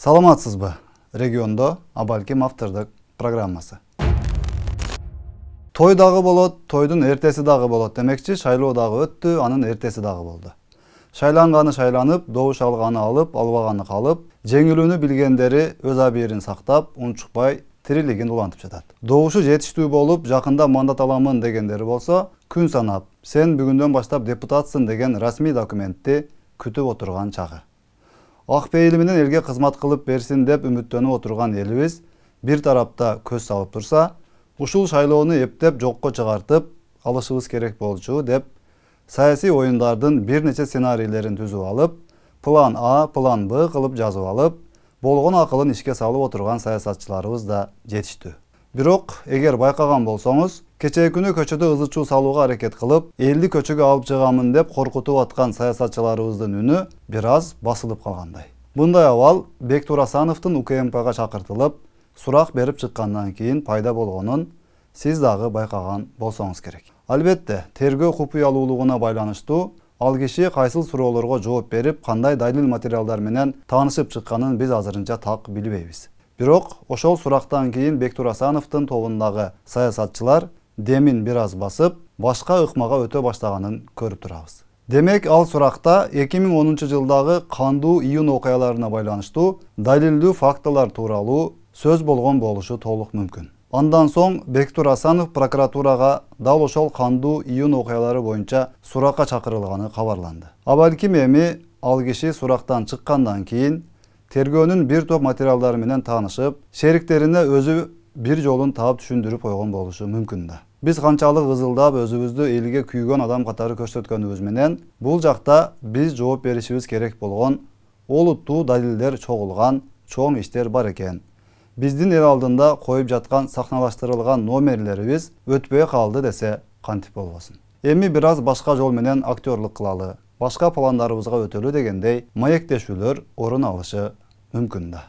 Саламатсызбы? Региондо Абалким автордук программасы. Той дагы болот, тойдун эртеси дагы болот демекчи, шайлоо дагы өттү, анын эртеси дагы болду. Шайланганы шайланып, добуш алганы алып, албаганы калып, жеңилүүнү билгендери өз абийирин сактап, унчукпай тирилигин улантып жатат. Добушу жетиштүү болуп, жакында мандат аламын дегендери болсо, күн санап, сен бүгүндөн баштап депутатсың деген расмий документти күтүп отурган чагы. Ак пейили менен элге кызмат кылып берсин деп үмүттөнүп отурган элибиз бир тарапта көз салып турса, ушул шайлоону эптеп жокко чыгартып алышыбыз керек болчу деп саясий оюндардын бир нече сценарийлерин түзүп алып, план А, план Б кылып жазып алып, болгон акылын ишке салып отурган саясатчыларыбыз да жетиштүү. Бирок, эгер байкаган болсоңуз, кечээ күнү көчөдө ызы чуу салууга аракет кылып, элди көчөгө алып чыгамын деп коркутуп аткан саясатчыларыбыздын үнү бир аз басылып калгандай. Мындай абал Бектур Асановдун УКМКга чакыртылып, сурак берип чыккандан кийин пайда болгонун сиз дагы байкаган болсоңуз керек. Албетте, тергөө купуялуулугуна байланыштуу ал киши кайсыл суроолорго жооп берип, кандай далил материалдар менен таанышып чыкканын биз азырынча так билбейбиз. Бирок, ошол сурактан кийин Бектур Асановдун тобундагы саясатчылар демин бир аз басып, башка ыкмага өтө баштаганын көрүп турабыз. Демек, ал суракта 2010 жылдагы кандуу июнь окуяларына байланыштуу далилдүү фактылар тууралуу сөз болгон болушу толук мүмкүн. Андан соң Бектур Асанов прокуратурага дал ошол кандуу июнь окуялары боюнча суракка чакырылганы кабарланды. Абалким эми ал киши сурактан чыккандан кийин тергөөнүн бир топ материалдары менен таанышып, шериктерине өзү бир жолун таап түшүндүрүп койгон болушу мүмкүн да. Биз канчалык ызылдап өзүбүздү элге күйгөн адам катары көрсөткөнүбүз менен, бул жакта биз жооп беришибиз керек болгон олуттуу далилдер чогулган чоң иштер бар экен. Биздин эл алдында коюп жаткан сахналаштырылган номерлерибиз өтпөй калды десе кантип болбосун. Эми бир аз башка жол менен актерлук кылалы, башка пландарыбызга өтөлү дегендей маектешүүлөр орун алышы мүмкүн да.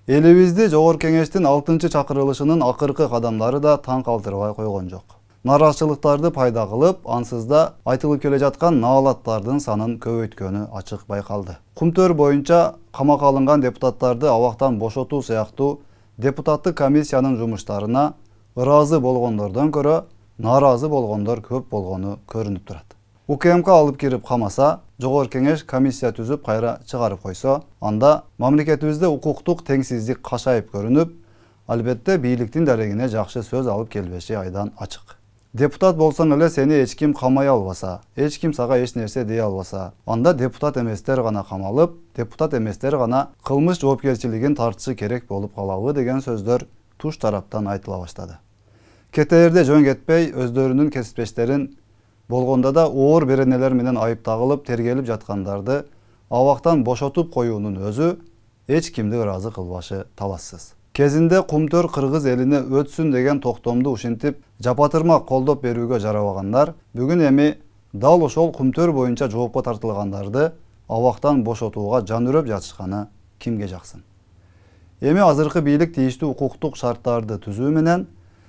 Элибизди Жогорку Кеңештин 6-чакырылышынын акыркы кадамдары да таң калтырбай койгон жок. Нараазычылыктарды пайда кылып, ансыз да айтылып келе жаткан наалаттардын санын көбөйткөнү ачык байкалды. Кумтөр боюнча камакка алынган депутаттарды абактан бошотуу сыяктуу депутаттык комиссиянын жумуштарына ыраазы болгондордон көрө нааразы болгондор көп болгону көрүнүп турат. УКМК алып кирип камаса, Жогорку Кеңеш комиссия түзүп кайра чыгарып койсо, анда мамлекетибизде укуктук теңсиздик кашайып көрүнүп, албетте бийликтин дарегине жакшы сөз алып келбеши айдан ачык. Депутат болсоң эле сени эч ким камай албаса, эч ким сага эч нерсе дей албаса, анда депутат эместер гана камалып, депутат эместер гана кылмыш жоопкерчилигин тартышы керек болуп калабы деген сөздөр туш тараптан айтыла баштады. Кетээрде жөн кетпей өздөрүнүн кесиптештерин болгондо да оор беренелер менен айып тагылып тергелип жаткандарды абактан бошотуп коюунун өзү эч кимди ыраазы кылбашы талассыз. Кезинде Кумтөр кыргыз элине өтсүн деген токтомду ушинтип жапатырмак колдоп берүүгө жарабагандар, бүгүн эми дал ошол Кумтөр боюнча жоопко тартылгандарды абактан бошотууга жан үрөп жатышканы кимге жаксын. Эми азыркы бийлик тийиштүү укуктук шарттарды түзүү менен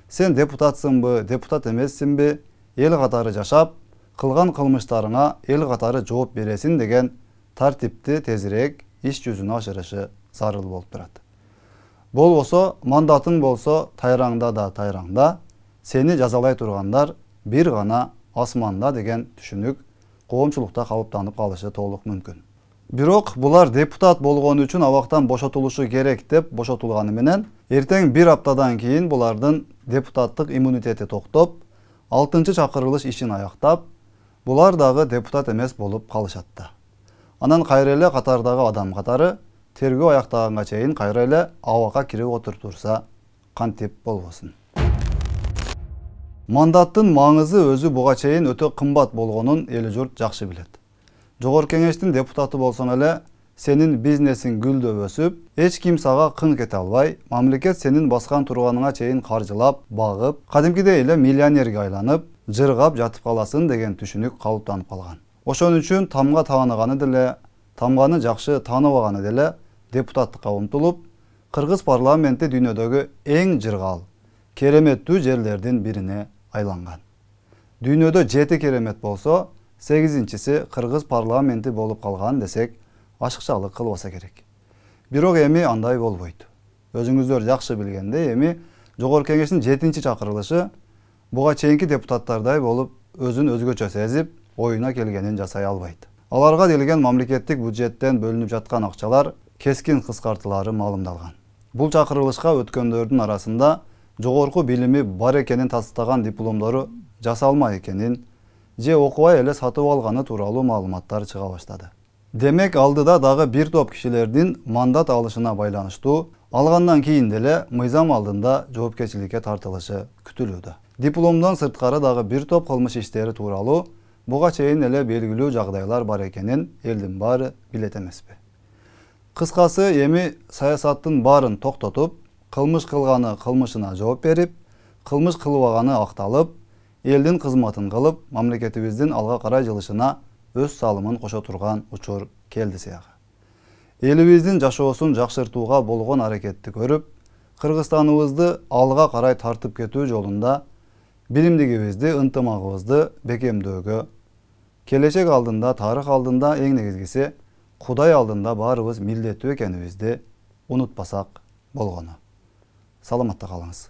сен депутатсыңбы, депутат эмессиңби, эл катары жашап, кылган кылмыштарыңа эл катары жооп бересиң деген тартипти тезирээк иш жүзүнө ашырышы зарыл болуп турат. Болбосо, мандатың болсо тайраңда да тайраңда, сени жазалай тургандар бир гана асманда деген түшүнүк коомчулукта калыптанып калышы толук мүмкүн. Бирок булар депутат болгону үчүн абактан бошотулушу керек деп бошотулганы менен, эртең бир аптадан кийин булардын депутаттык иммунитети токтоп, 6-чакырылыш ишин аяктап, булар дагы депутат эмес болуп калышат да. Анан кайра эле катардагы адам катары тергөө аяктаганга чейин кайра эле абакка кирип отуруп турса кантип болбосун. Мандаттын маңызы өзү буга чейин өтө кымбат болгонун эл журт жакшы билет. Жогорку Кеңештин депутаты болсоң эле, сенин бизнесиң гүлдөп өсүп, эч ким сага кың кете албай, мамлекет сенин баскан турганыңа чейин каржылап, багып, кадимкидей эле миллионерге айланып, жыргап жатып каласың деген түшүнүк калыптанып калган. Ошон үчүн тамга тааныганы деле, тамганы жакшы тааныбаганы деле депутаттыкка умтулуп, кыргыз парламенти дүйнөдөгү эң жыргал, кереметтүү жерлердин бирине айланган. Дүйнөдө 7 керемет болсо, 8-чиси кыргыз парламенти болуп калган десек ашыкчалык кылбаса керек. Бирок эми андай болбойт. Өзүңүздөр жакшы билгендей, эми Жогорку Кеңештин 7-чакырылышы буга чейинки депутаттардай болуп өзүн өзгөчө сезип, оюна келгенин жасай албайт. Аларга делген мамлекеттик бюджеттен бөлүнүп жаткан акчалар кескин кыскартылары маалымдалган. Бул чакырылышка өткөндөрдүн арасында жогорку билими бар экенин тастаган дипломдору жасалма экенин же окубай эле сатып алганы тууралуу маалыматтар чыга баштады. Демек алдыда дагы бир топ кишилердин мандат алышына байланыштуу, алгандан кийин деле мыйзам алдында жоопкерчиликке тартылышы күтүлүүдө. Дипломдон сырткары дагы бир топ кылмыш иштери тууралуу буга чейин эле белгилүү жагдайлар бар экенин элдин баары билет эмеспи. Кыскасы, эми саясаттын баарын токтотуп, кылмыш кылганы кылмышына жооп берип, кылмыш кылбаганы акталып, элдин кызматын кылып, мамлекетибиздин алга карай жылышына өз салымын кошо турган учур келди сыягы. Элибиздин жашоосун жакшыртууга болгон аракетти көрүп, Кыргызстаныбызды алга карай тартып кетүү жолунда билимдигибизди, ынтымагыбызды бекемдөөгө, келечек алдында, тарых алдында, эң негизгиси Кудай алдында баарыбыз милдеттүү экенибизди унутпасак болгону. Саламатта калыңыз.